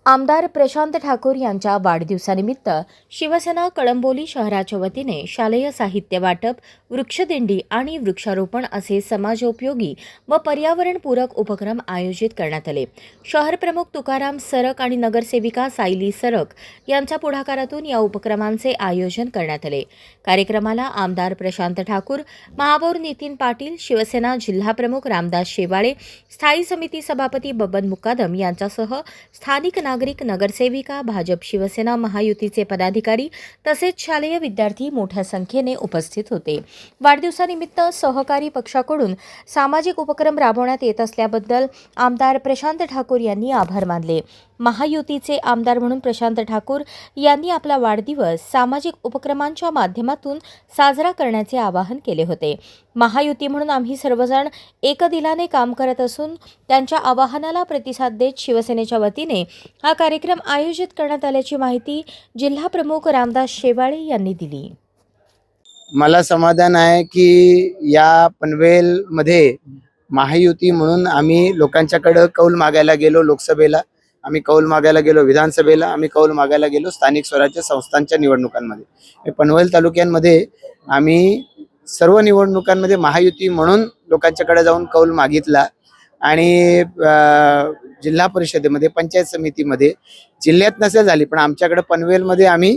आमदार प्रशांत ठाकूर यांच्या वाढदिवसानिमित्त शिवसेना कळंबोली शहराच्या वतीने शालेय साहित्य वाटप, वृक्षदिंडी आणि वृक्षारोपण असे समाजोपयोगी व पर्यावरणपूरक उपक्रम आयोजित करण्यात आले. शहरप्रमुख तुकाराम सरक आणि नगरसेविका सायली सरक यांच्या पुढाकारातून या उपक्रमांचे आयोजन करण्यात आले. कार्यक्रमाला आमदार प्रशांत ठाकूर, महापौर नितीन पाटील, शिवसेना जिल्हाप्रमुख रामदास शेवाळे, स्थायी समिती सभापती बबन मुकादम यांच्यासह स्थानिक नागरिक, नगरसेविका, भाजप, शिवसेना महायुतीचे पदाधिकारी तसेच शालेय विद्यार्थी मोठ्या संख्येने उपस्थित होते. वाढदिवसानिमित्त सहकारी पक्षाकडून सामाजिक उपक्रम राबवण्यात येत असल्याबद्दल आमदार प्रशांत ठाकूर यांनी आभार मानले. महायुतीचे आमदार म्हणून प्रशांत ठाकूर यांनी आपला वाढदिवस सामाजिक उपक्रमांच्या माध्यमातून साजरा करण्याचे आवाहन केले होते. महायुती म्हणून आम्ही सर्वजण एकदिलाने काम करत असून त्यांच्या आवाहनाला प्रतिसाद देत शिवसेनेच्या वतीने हा कार्यक्रम आयोजित करण्यात आल्याची माहिती जिल्हाप्रमुख रामदास शेवाळे यांनी दिली. मला समाधान आहे की या पनवेलमध्ये महायुती म्हणून आम्ही लोकांच्याकडे कौल मागायला गेलो. लोकसभेला आम्ही कौल मागायला गेलो, विधानसभेला आम्ही कौल मागायला गेलो, स्थानिक स्वराज्य संस्थांच्या निवडणुकांमध्ये. पनवेल तालुक्यांमध्ये आम्ही सर्व निवडणुकांमध्ये महायुती म्हणून लोकांच्याकडे जाऊन कौल मागितला आणि जिल्हा परिषदेमध्ये, पंचायत समितीमध्ये, जिल्ह्यात नसेल झाली पण आमच्याकडे पनवेलमध्ये आम्ही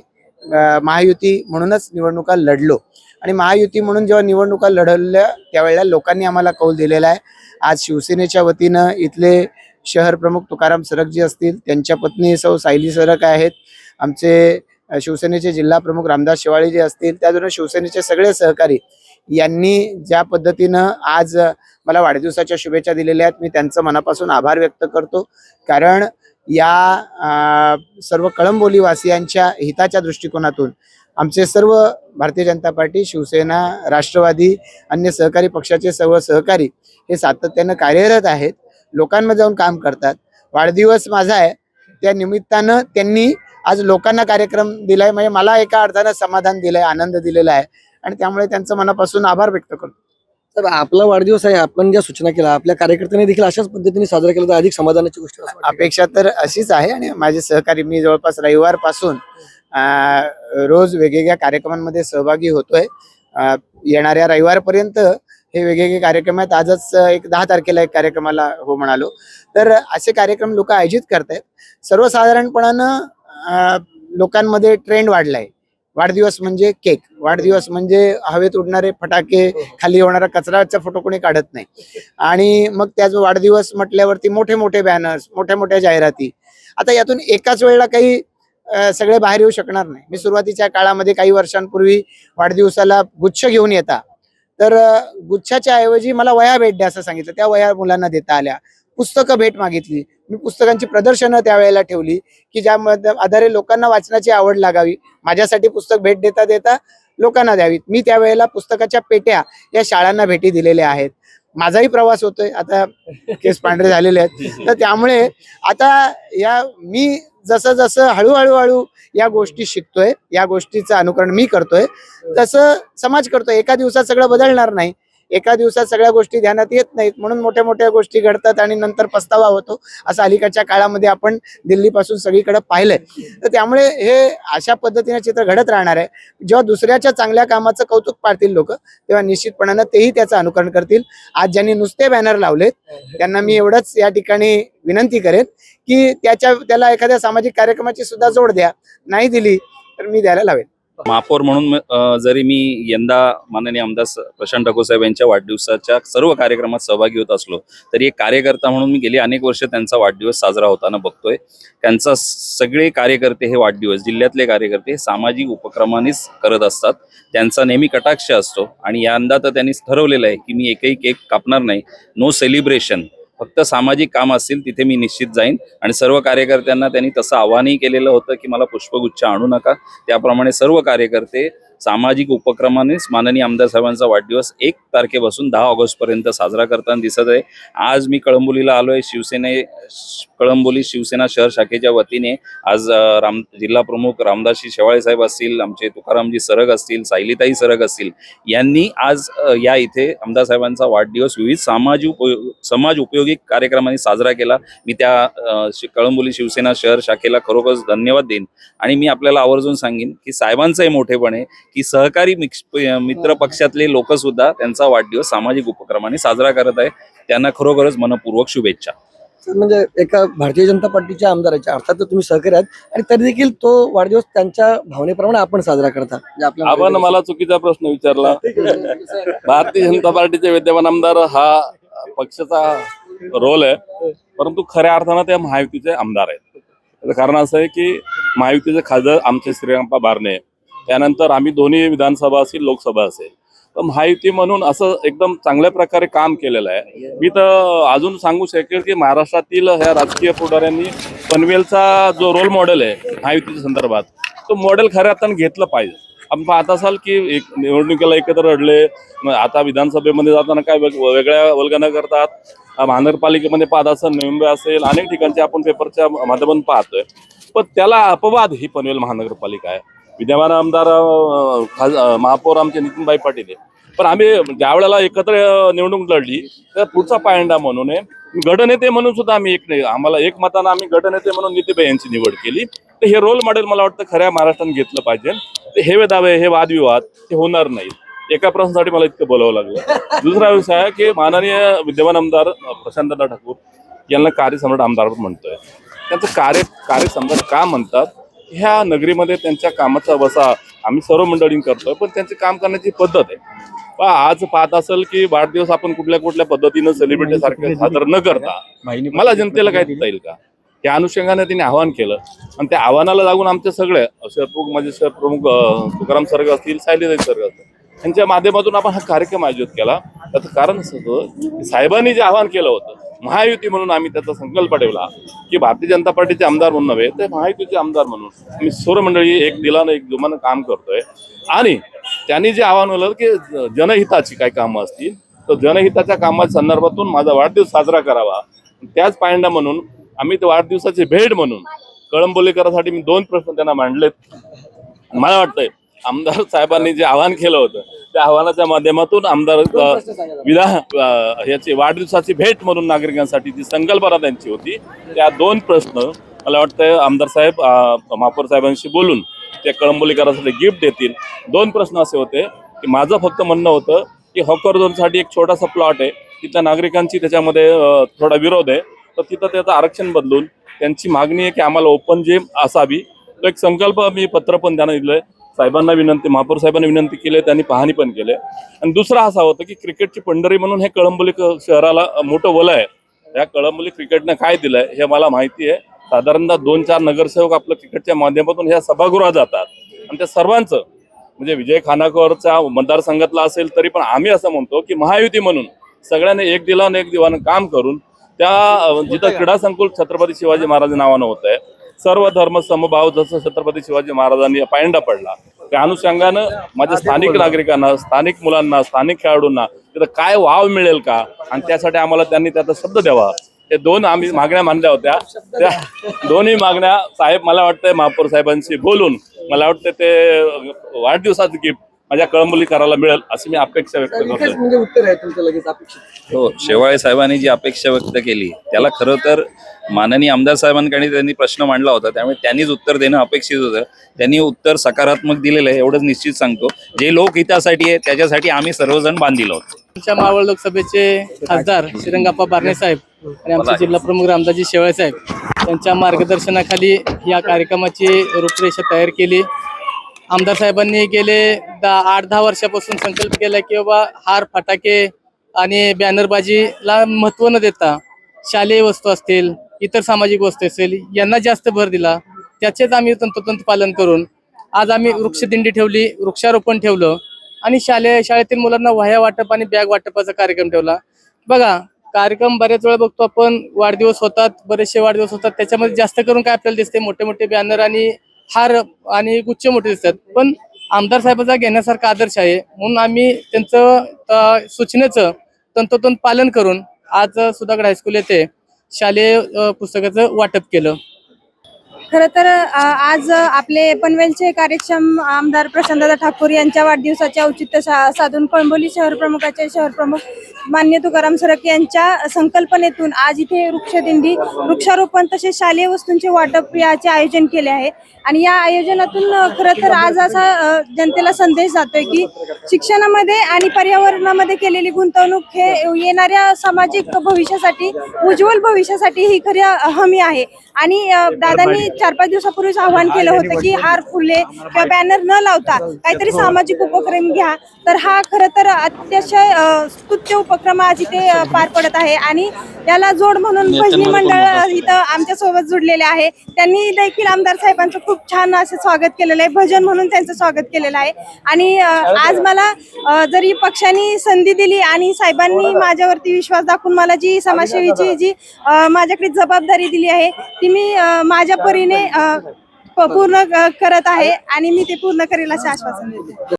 महायुती म्हणूनच निवडणुका लढलो. आणि महायुती म्हणून जेव्हा निवडणुका लढवल्या त्यावेळेला लोकांनी आम्हाला कौल दिलेला आहे. आज शिवसेनेच्या वतीनं इथले शहर प्रमुख तुकाराम सरक जी असतील, त्यांच्या पत्नी सौ सायली सरक आहेत, आमचे शिवसेनेचे जिल्हा प्रमुख रामदास शेवाळे जे असतील, त्याचबरोबर शिवसेनेचे सगळे सहकारी यांनी ज्या पद्धतीनं आज मला वाढदिवसाच्या शुभेच्छा दिलेल्या आहेत, मी त्यांचं मनापासून आभार व्यक्त करतो. कारण या सर्व कळंबोलीवासियांच्या हिताच्या दृष्टिकोनातून आमचे सर्व भारतीय जनता पार्टी, शिवसेना, राष्ट्रवादी, अन्य सहकारी पक्षाचे सर्व सहकारी हे सातत्यानं कार्यरत आहेत, लोकांमध्ये जाऊन काम करतात. वाढदिवस माझा आहे त्या निमित्तानं त्यांनी आज लोकांना कार्यक्रम दिलाय, म्हणजे मला एका अर्थानं समाधान दिलंय, आनंद दिलेला आहे आणि त्यामुळे त्यांचं मनापासून आभार व्यक्त करतो. तर आपला वाढदिवस आहे, आपण ज्या सूचना केल्या आपल्या कार्यकर्त्यांनी देखील अशाच पद्धतीने साजरा केला तर अधिक समाधानाची गोष्ट अपेक्षा तर अशीच आहे. आणि माझे सहकारी, मी जवळपास रविवारपासून रोज वेगवेगळ्या कार्यक्रमांमध्ये सहभागी होतोय. येणाऱ्या रविवारपर्यंत हे वेगवेगळे कार्यक्रम आहेत. आजच एक 10 तारखेला एक कार्यक्रमाला हो म्हणालो. तर असे कार्यक्रम लोक आयोजित करतायत. सर्वसाधारणपणानं लोकांमध्ये ट्रेंड वाढलाय. वाढदिवस म्हणजे केक, वाढदिवस म्हणजे हवेत उडणारे फटाके, खाली होणारा कचराचा फोटो कोणी काढत नाही. आणि मग त्याच वाढदिवस म्हटल्यावरती मोठे मोठे बॅनर्स, मोठ्या मोठ्या जाहिराती. आता यातून एकाच वेळेला काही सगळे बाहेर येऊ शकणार नाही. मी सुरुवातीच्या काळामध्ये काही वर्षांपूर्वी वाढदिवसाला गुच्छ घेऊन येता, तर गुच्छाच्या ऐवजी मला वह्या भेट द्या असं सांगितलं. त्या वह्या मुलांना देता आल्या. पुस्तकं भेट मागितली. मी पुस्तकांची प्रदर्शनं त्यावेळेला ठेवली की ज्यामध्ये आधारे लोकांना वाचनाची आवड लागावी. माझ्यासाठी पुस्तक भेट देता देता लोकांना द्यावीत. मी त्यावेळेला पुस्तकाच्या पेट्या या शाळांना भेटी दिलेल्या आहेत. माझाही प्रवास होतोय, आता केस पांढरे झालेले आहेत. तर त्यामुळे आता मी जसं जसं हळूहळू या गोष्टी शिकतोय, या गोष्टीचं अनुकरण मी करतोय, तसं समाज करतोय. एका दिवसात सगळं बदलणार नाही, एका दिवसात सगळ्या गोष्टी ध्यानात येत नाहीत. म्हणून मोठ्या मोठ्या गोष्टी घडतात आणि नंतर पस्तावा होतो. असं अलीकडच्या काळामध्ये आपण दिल्लीपासून सगळीकडे पाहिलंय. तर त्यामुळे हे अशा पद्धतीने चित्र घडत राहणार आहे. जेव्हा दुसऱ्याच्या चांगल्या कामाचं कौतुक पाडतील लोक, तेव्हा निश्चितपणानं तेही त्याचं अनुकरण करतील. आज ज्यांनी नुसते बॅनर लावलेत त्यांना मी एवढंच या ठिकाणी विनंती करेन की त्याला एखाद्या सामाजिक कार्यक्रमाची सुद्धा जोड द्या. नाही दिली तर मी द्यायला लावेन. महापौर म्हणून जरी मी यंदा माननीय आमदार प्रशांत ठाकूर साहेब यांच्या वाढदिवसाच्या सर्व कार्यक्रमात सहभागी होत असलो तरी एक कार्यकर्ता म्हणून मी गेली अनेक वर्ष त्यांचा वाढदिवस साजरा होताना बघतोय. त्यांचा सगळे कार्यकर्ते हे वाढदिवस, जिल्ह्यातले कार्यकर्ते हे सामाजिक उपक्रमानेच करत असतात. त्यांचा नेहमी कटाक्ष असतो आणि यंदा तर त्यांनी ठरवलेलं आहे की मी एकही केक कापणार नाही, नो सेलिब्रेशन, फक्त सामाजिक काम असतील तिथे मी निश्चित जाईन. आणि सर्व कार्यकर्त्यांना त्यांनी तसं आवाहनही केलेलं होतं की मला पुष्पगुच्छ आणू नका. त्याप्रमाणे सर्व कार्यकर्ते सामाजिक उपक्रमानेच माननीय आमदार साहेबांचा वाढदिवस 1 तारखेपासून 10 ऑगस्ट पर्यंत साजरा करताना दिसत आहे. आज मी कळंबोलीला आलोय. कळंबोली शिवसेना शहर शाखेच्या वतीने आज जिल्हा प्रमुख रामदासजी शेवाळे साहेब असतील, आमचे तुकारामजी सरग असतील, सायलीताई सरग असतील, यांनी आज या इथे आमदार साहेबांचा वाढदिवस विविध समाज उपयोगी कार्यक्रमांनी साजरा केला. मी त्या कळंबोली शिवसेना शहर शाखेला खरोखरच धन्यवाद देईन. आणि मी आपल्याला आवर्जून सांगेन की साहेबांचंही मोठेपण आहे की सहकारी मित्र पक्षातले लोक सुद्धा त्यांचा वाढदिवस सामाजिक उपक्रमाने साजरा करत आहे. त्यांना खरोखरच मनपूर्वक शुभेच्छा. म्हणजे एका भारतीय जनता पार्टीच्या आमदाराच्या अर्थात तुम्ही सहकारी आहात आणि तरी देखील तो वाढदिवस त्यांच्या भावनेप्रमाणे आपण साजरा करता. म्हणजे आपण मला चुकीचा प्रश्न विचारला. भारतीय जनता पार्टीचे विद्यमान आमदार हा पक्षाचा रोल आहे, परंतु खऱ्या अर्थानं ते महायुतीचे आमदार आहेत. त्याचं कारण असं आहे की महायुतीचे खासदार आमचे श्रीरंगप्पा बारणे, त्यानंतर आम्ही दोन्ही विधानसभा असेल लोकसभा असेल, तर महायुती म्हणून असं एकदम चांगल्या प्रकारे काम केलेलं आहे. मी तर अजून सांगू शकेल की महाराष्ट्रातील ह्या राजकीय पुढाऱ्यांनी पनवेलचा जो रोल मॉडेल आहे महायुतीच्या संदर्भात, तो मॉडेल खऱ्या अर्थानं घेतलं पाहिजे. आपण पाहत असाल की निवडणुकीला एकत्र लढले, आता विधानसभेमध्ये जाताना काय वेगळ्या वल्गना करतात. महानगरपालिकेमध्ये पाहत असाल, मुंबई असेल, अनेक ठिकाणचे आपण पेपरच्या माध्यमातून पाहतोय. पण त्याला अपवाद ही पनवेल महानगरपालिका आहे. विद्यमान आमदार महापौर आमचे नितीनभाई पाटील आहे, पण आम्ही ज्या वेळेला एकत्र निवडणूक लढली तर पुढचा पायंडा म्हणून गटनेते म्हणून सुद्धा आम्ही आम्हाला एक मतानं आम्ही गटनेते म्हणून नितीनभाई यांची निवड केली. तर हे रोल मॉडेल मला वाटतं खऱ्या महाराष्ट्राने घेतलं पाहिजे. ते हे दावे, हे वादविवाद ते होणार नाहीत. एका प्रश्नासाठी मला इतकं बोलावं लागलं. दुसरा विषय आहे की माननीय विद्यमान आमदार प्रशांतदा ठाकूर यांना कार्यसम्राट आमदार म्हणतोय. त्यांचं कार्यसम्राट का म्हणतात? ह्या नगरीमध्ये त्यांच्या कामाचा वसा आम्ही सर्व मंडळी करतोय, पण त्यांचे काम करण्याची पद्धत आहे. आज पाहत असेल की वाढदिवस आपण कुठल्या पद्धतीनं सेलिब्रिटी सारखे सादर न करता मला जनतेला काय देता येईल का, त्या अनुषंगाने त्यांनी आवाहन केलं. आणि त्या आव्हानाला लागून आमचे सगळे शहरप्रमुख, माझे शहरप्रमुख तुकाराम सरग असतील, सायलीताई सरग असतील, यांच्या माध्यमातून आपण हा कार्यक्रम आयोजित केला. त्याचं कारण असं होतं की साहेबांनी जे आवाहन केलं होतं महायुती म्हणून, आम्ही त्याचा संकल्प ठेवला की भारतीय जनता पार्टीचे आमदार म्हणून नव्हे तर महायुतीचे आमदार म्हणून आम्ही सर्व मंडळी एक दिलानं एक जुमानं काम करतोय. आणि त्यांनी जे आवाहन केलं की जनहिताची काही कामं असतील तर जनहिताच्या कामाच्या संदर्भातून माझा वाढदिवस साजरा करावा. त्याच पायंडा म्हणून आम्ही ते वाढदिवसाची भेट म्हणून कळंबोलीकरांसाठी मी 2 प्रश्न त्यांना मांडलेत. मला वाटतंय आमदार साहेबांनी जे आवाहन केलं होतं त्या आव्हानाच्या माध्यमातून आमदार याची वाढदिवसाची भेट म्हणून नागरिकांसाठी जी संकल्पना त्यांची होती, त्या 2 प्रश्न मला वाटतं आमदार साहेब महापौर साहेबांशी बोलून त्या कळंबोलीकरांसाठी गिफ्ट देतील. 2 प्रश्न असे होते की माझं फक्त म्हणणं होतं की हॉकर झोनसाठी एक छोटासा प्लॉट आहे, तिथल्या नागरिकांची त्याच्यामध्ये थोडा विरोध आहे, तर तिथं त्याचं आरक्षण बदलून त्यांची मागणी आहे की आम्हाला ओपन जिम असावी. तो एक संकल्प मी पत्र पण त्यांना दिलंय. साहेबांना विनंती, महापौर साहेबांनी विनंती केली, त्यांनी पाहणी पण केली. आणि दुसरा असा होता की क्रिकेटची पंढरी म्हणून हे कळंबोली शहराला मोठं वलय आहे. या कळंबोली क्रिकेटनं काय दिलंय हे मला माहिती आहे. साधारणतः 2-4 नगरसेवक आपल्या क्रिकेटच्या माध्यमातून ह्या सभागृहात जातात आणि त्या सर्वांचं म्हणजे विजय खानापूरच्या मतदारसंघातला असेल तरी पण आम्ही असं म्हणतो की महायुती म्हणून सगळ्यांनी एक दिलानं काम करून त्या जिथं क्रीडा संकुल छत्रपती शिवाजी महाराज नावानं होत आहे, सर्व धर्म समभाव जसं छत्रपती शिवाजी महाराजांनी पायंडा पडला, त्या अनुषंगानं माझ्या स्थानिक नागरिकांना, स्थानिक मुलांना, स्थानिक खेळाडूंना तिथं काय वाव मिळेल का, आणि त्यासाठी आम्हाला त्यांनी त्याचा शब्द द्यावा. हे 2 आम्ही मागण्या मांडल्या होत्या. त्या दोन्ही मागण्या साहेब मला वाटतंय महापौर साहेबांशी बोलून मला वाटतं ते वाढदिवसाचं गिफ्ट माझ्या कळंबोलीकराला मिळेल अशी मी अपेक्षा व्यक्त करतो. म्हणजे उत्तर आहे तुमचं लगेच अपेक्षित. हो, शेवाळे साहेबांनी जी अपेक्षा व्यक्त केली त्याला खरं तर माननीय आमदार साहेबांकडे त्यांनी प्रश्न मांडला होता, त्यामुळे त्यांनीच उत्तर देणं अपेक्षित होतं. त्यांनी उत्तर सकारात्मक दिलेलं आहे एवढंच निश्चित सांगतो. जे लोकहितासाठी आहे त्याच्यासाठी आम्ही सर्वजण बांधील आहोत. आमच्या मावळ लोकसभेचे खासदार श्रीरंगप्पा बारणे साहेब आणि आमचे जिल्हा प्रमुख रामदासजी शेवाळे साहेब यांच्या मार्गदर्शनाखाली या कार्यक्रमाची रूपरेषा तयार केली. आमदार साहेबांनी गेले 8-10 वर्षापासून संकल्प केला की बाबा हार, फटाके आणि बॅनरबाजीला महत्त्व न देता शालेय वस्तू असतील, इतर सामाजिक वस्तू असतील यांना जास्त भर दिला. त्याचेच आम्ही तंतोतंत पालन करून आज आम्ही वृक्षदिंडी ठेवली, वृक्षारोपण ठेवलं आणि शाळेतील मुलांना वह्या वाटप आणि बॅग वाटपाचा कार्यक्रम ठेवला. बघा, कार्यक्रम बऱ्याच वेळा बघतो आपण, वाढदिवस होतात, बरेचसे वाढदिवस होतात, त्याच्यामध्ये जास्त करून काय आपल्याला दिसते मोठे मोठे बॅनर आणि हार आणि गुच्छ मोठे दिसतात, पण आमदार साहेबाचा घेण्यासारखा आदर्श आहे, म्हणून आम्ही त्यांचं सूचनेचं तंतोतंत पालन करून आज सुधागड हायस्कूल येथे शालेय पुस्तकाचं वाटप केलं. खरं तर आज आपले पनवेलचे कार्यक्षम आमदार प्रशांतदादा ठाकूर यांच्या वाढदिवसाचे औचित्य साधून कळंबोली शहर प्रमुखाचे शहर प्रमुख मान्य तुकाराम सरक यांच्या संकल्पनेतून आज इथे वृक्षदिंडी, वृक्षारोपण तसेच शालेय वस्तूंचे वाटप याचे आयोजन केले आहे. आणि या आयोजनातून खरं तर आज असा जनतेला संदेश जातोय की शिक्षणामध्ये आणि पर्यावरणामध्ये केलेली गुंतवणूक हे येणाऱ्या सामाजिक भविष्यासाठी, उज्ज्वल भविष्यासाठी ही खरी हमी आहे. आणि दादांनी 4-5 दिवसापूर्वीच आवाहन केलं होतं की हार, फुले किंवा बॅनर न लावता काहीतरी सामाजिक उपक्रम घ्या. तर हा खरं तर अतिशय स्तुत्य उपक्रम आज इथे पार पडत आहे. आणि याला जोड म्हणून भजनी मंडळ इथं आमच्या सोबत जुडलेले आहे. त्यांनी देखील आमदार साहेबांचं खूप छान असं स्वागत केलेलं आहे, भजन म्हणून त्यांचं स्वागत केलेलं आहे. आणि आज मला जरी पक्षाने संधी दिली आणि साहेबांनी माझ्यावरती विश्वास दाखवून मला जी समाजसेवेची जी माझ्याकडे जबाबदारी दिली आहे ती मी माझ्या परीने पूर्ण करत आहे आणि मी ते पूर्ण करेल असे आश्वासन देते.